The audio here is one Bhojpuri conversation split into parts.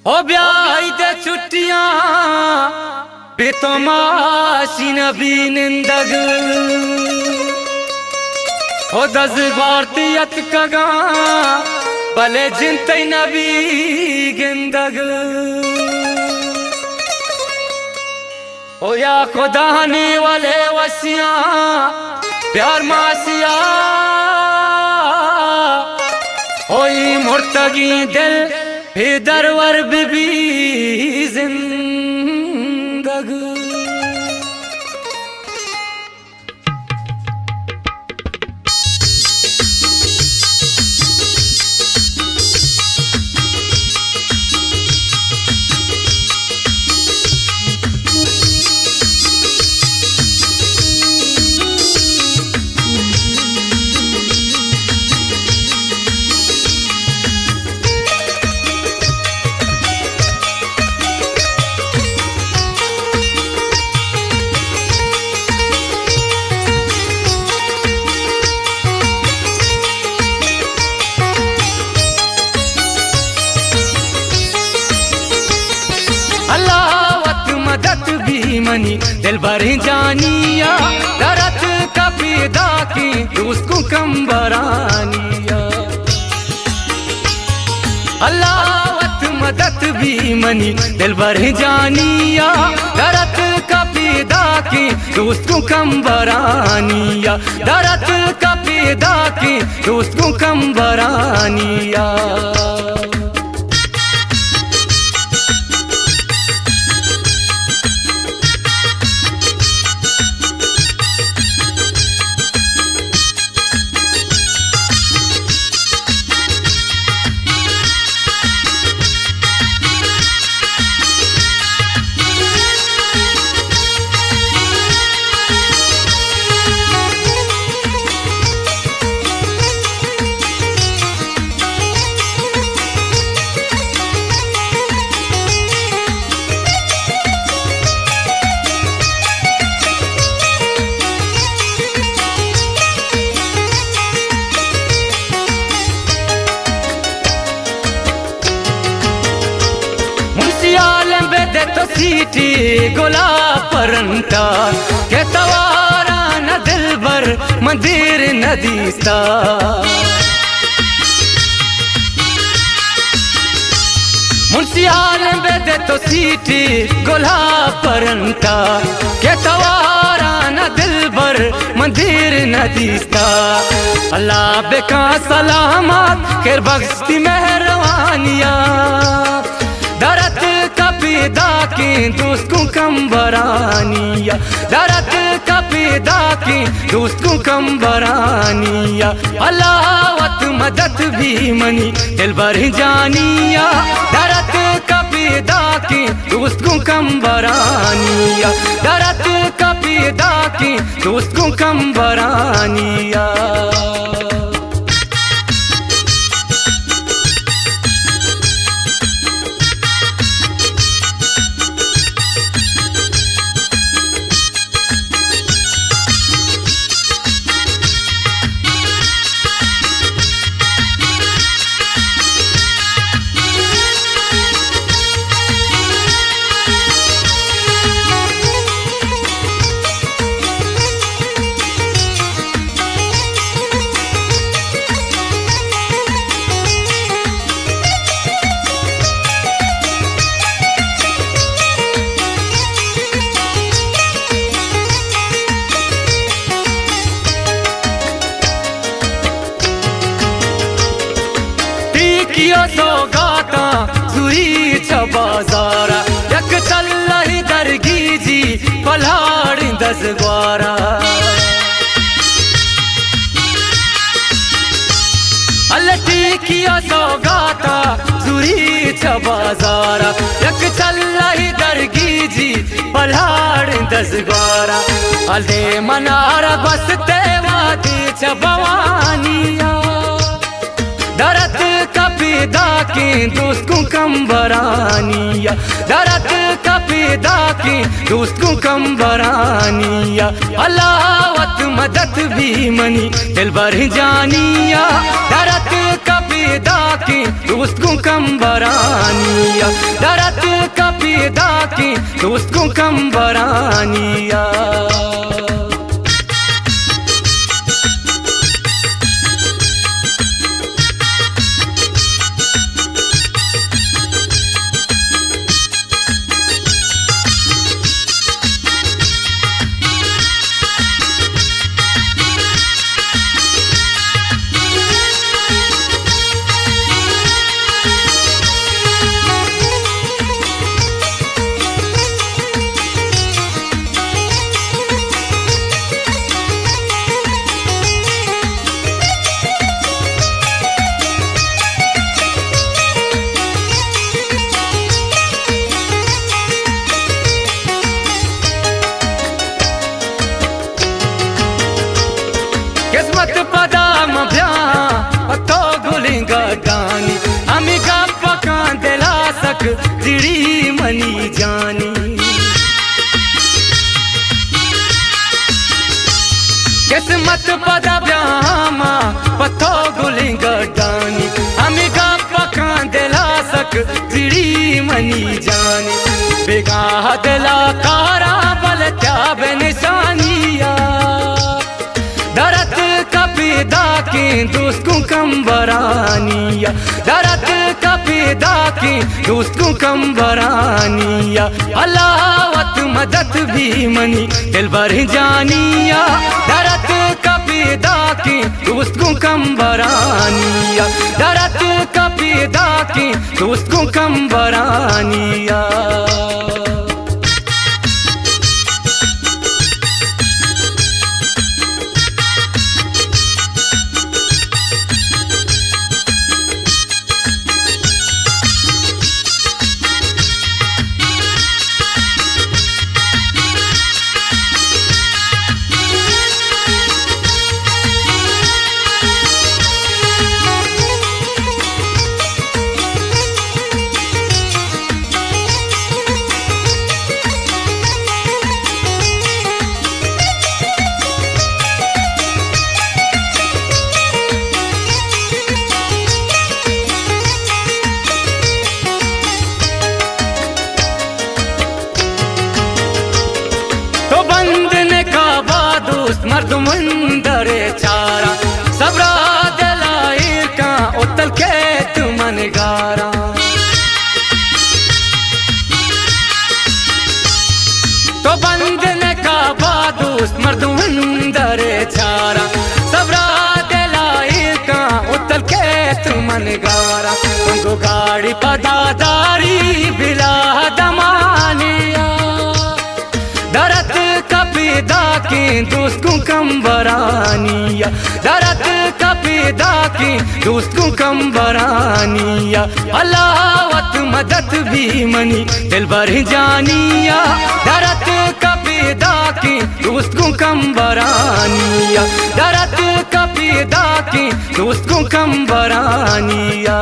ओ ब्याह दे छुट्टियां बेतमाशी नबी निंदग ओ दस भारतीयत कगा भले जिनते नबी गिंदग ओ या खुदा ने वाले वसिया प्यार मासिया होई मुर्तगी दिल दरवर बीबी जिंदग मनी दिल भर जानिया दरद का पैदा की उसको कम बरानिया अल्लाह मदद भी मनी दिल भर जानिया दरद का पैदा की उसको कम बरानिया दरद का पैदा की उसको कम बरानिया तो सीटी गुलाब परंता के तवारा न दिल भर मंदिर नदीस्ता मुंशियाल बेदे तो सीटी गुलाब परंता के तवारा न दिल भर मंदिर नदीस्ता अल्लाह बेका सलामत खेर बख्शती मेहरबानिया दरद का पैदा की दोस्त को कम बरानिया दरद का पैदा की दोस्त को कम बरानिया अल्लाह मदद भी मनी दिल भर जानिया दरद का पैदा की दोस्त को कम बरानिया दरद का पैदा की दोस्त को कम बरानिया कियो सौगाता सुई बाजारा यक चल दरगी जी पलाड़ दस ग्वारा अलटी कियो सौगाता सुई बाजारा यक चल दरगी जी पलाड़ दस ग्वारा अले मनारा बसते वादी भवानिया दरद का पैदा की दोस्त को कम बरानिया दरद का पैदा की दोस्त को कम बरानिया अल्लाह मदद भी मनी दिल भर जानिया दरद का पैदा की दोस्त को कम बरानिया जानिया दरद का पैदा की दोस्त को कम बरानिया किस्मत पदाम भ्या तो गुलिंगा गानी अमी गप्पा कान दिला सक जिड़ी मनी जानी किस्मत पदा भ्यामा पतो गुलिंगा गानी अमी गप्पा कान दिला सक जिड़ी मनी जानी बेगाह दिला कारा बल त्याब निशानिया दरद का पैदा की दोस्त को कम बरानिया दरद का पैदा की दोस्त को कम बरानिया अलावत मदद भी मनी दिल भर जानिया दरद का पैदा की दोस्त को कम बरानिया दरद का पैदा की दोस्त को कम बरानिया मर्द मंदरे चारा सबरा दिलाई का उतल के तुमन गारा तो बंदने का बादूस मर्द मंदरे चारा सबरा दिलाई का उतल के तुमन गारा उनको गाड़ी पदादारी बिला दमानिया दरद का पैदा की दोस्त को कम बरानिया दरद का पैदा की दोस्त को कम बरानिया अलावत मदद भी मनी दिल भर जानिया दरद का पैदा की दोस्त को कम बरानिया दरद का पैदा की दोस्त को कम बरानिया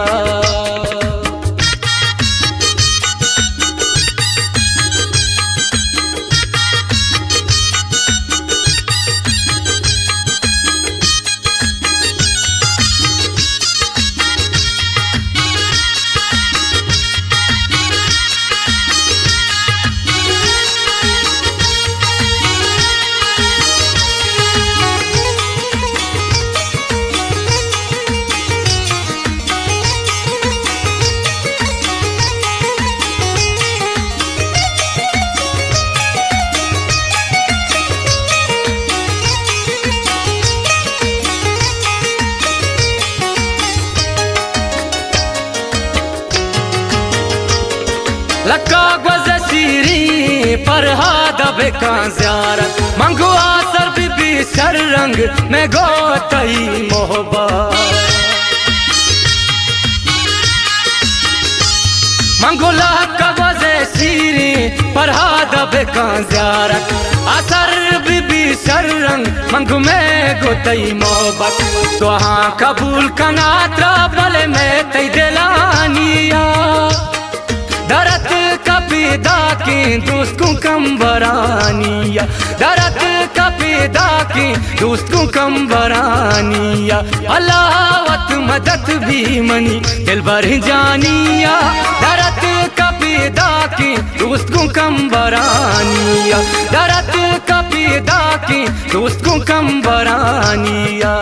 लक्का गुज़र शीरी पर हादब का ज़ियारत मंगो आसर बीबी सर रंग में गोतई मोहब्बत मंगो लक्का गुज़र शीरी पर हादब का ज़ियारत आसर बीबी सर रंग मंगो में गोतई मोहब्बत तो हाँ कबूल कनात्रा बल में तई दिलानिया दरद का पैदा की दोस्त को कम बरानिया दरद का पैदा की दोस्त को कम बरानिया अलावत मदद भी मनी दिल भर जानिया दरद कंबरानिया दरद का पैदा की दोस्त को कंबरानिया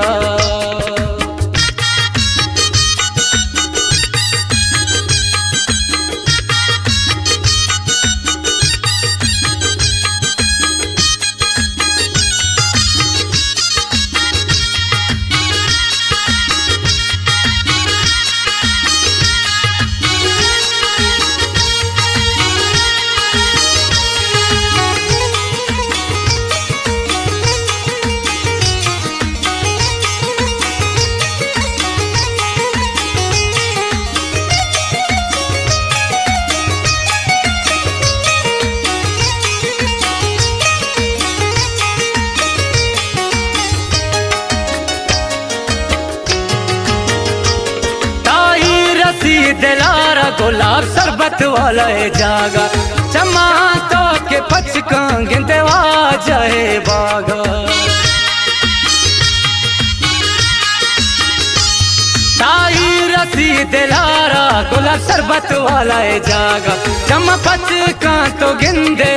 दिलारा गुलाब शरबत वाला है जागा चमा तो के पचका गिंदवा जाए बागा ताई रसी दिलारा गुलाब शरबत वाला है जागा चमा पचका तो गिंदे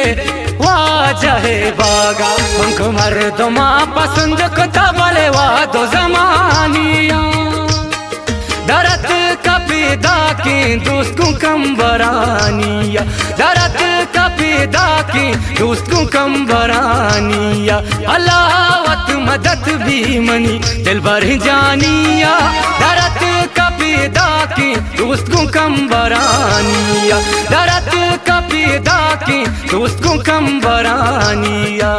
वा जाए बागा उनको मर्दों माँ पसंद को तबले वा दो जमानिया दरद का पैदा की दोस्त को कंबरानिया दरद का पैदा की दोस्त को कंबरानिया अलावत मदद भी मनी दिल भर जानिया दरद का पैदा की दोस्त को कंबरानिया दरद का पैदा की दोस्त को कंबरानिया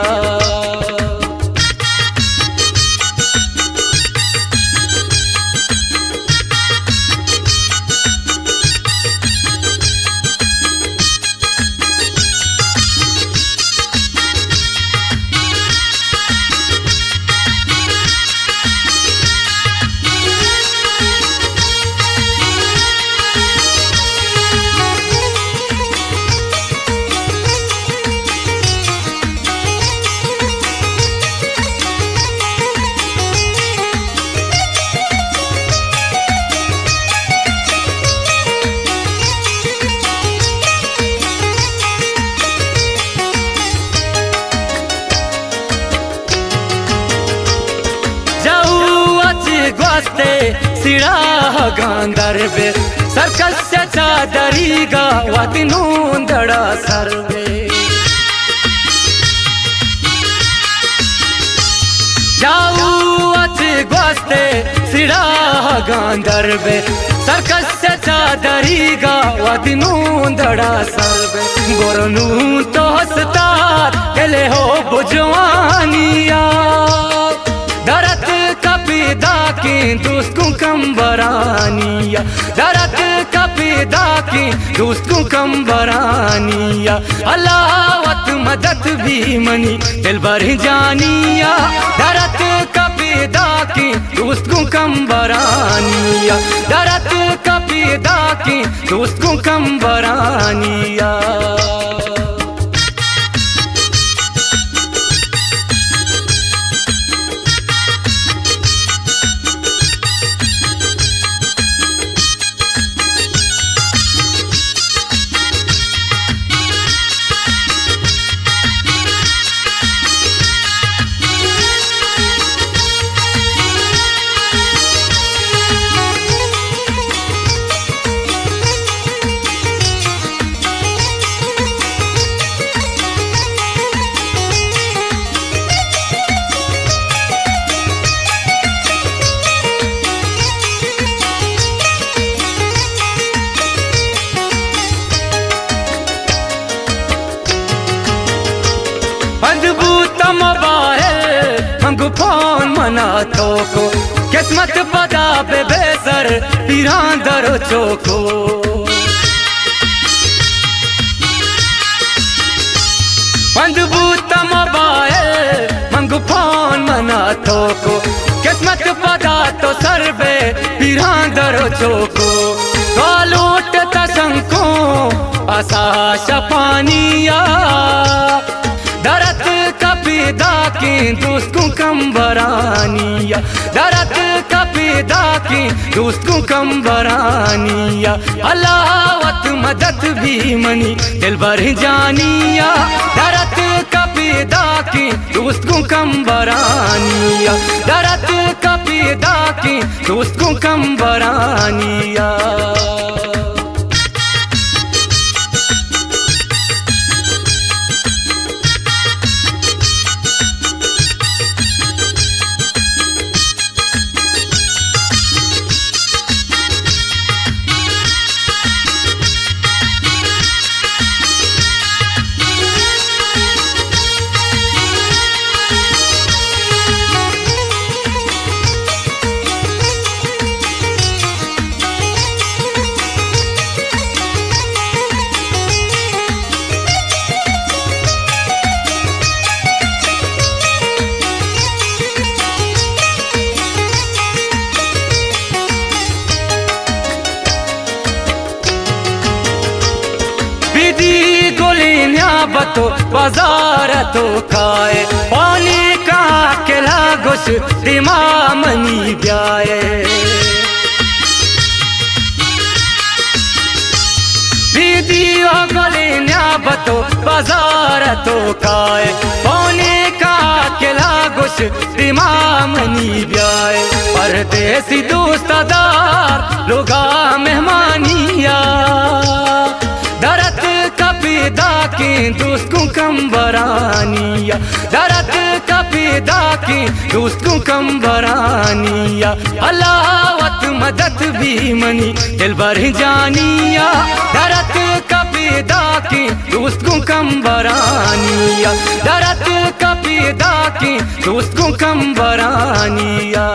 ग्वास्ते सिरा गांधर बे सर्कस से चादरी गा वातिनूं दड़ा सरवे जाऊ अच ग्वास्ते सिरा गांधर बे सर्कस से चादरी गा वातिनूं दड़ा सरवे गोरनू तो हस्तार केले हो बुजवानिया दरद का पैदा की दोस्त को कंबरानिया दरद का पैदा की दोस्त को कंबरानिया अलावत मदद भी मनी दिल भर जानिया दरद का पैदा की दोस्त को कंबरानिया दरद का पैदा की दोस्त को कंबरानिया मंगू फोन मना तो को किस्मत पदा पे बेसर पीरान दरो चोको पंजबूता मोबाइल मंगू फोन मना तो को किस्मत पदा तो सरबे पीरान दरो चोको तो लूट तसंको आसा शपानिया दरद का पैदा की दोस्त को कंबरानिया दरद का पैदा की दोस्त को कंबरानिया अलावत मदद भी भी मनी दिल भर जानिया दरद कपीदा की दोस्त को कम बरानिया दरद कपीदा की दोस्त को कम बरानिया बिदी गोलियां बतो बाजार तो खाए पानी का केला गोश दिमा मनी ब्याए बिदी गोलियां बतो बाजार तो खाए पानी का केला गोश दिमा मनी ब्याए परदेसी दोस्तदार लोगा मेहमानिया दरद कपीदा की दोस्त को कम बरानिया दरद कपीदा की दोस्त को कम बरानिया अलावत मदद भी मनी दिल भर जानिया दरद कपीदा की दोस्त को कम बरानिया दरद कपीदा की दोस्त को कम बरानिया।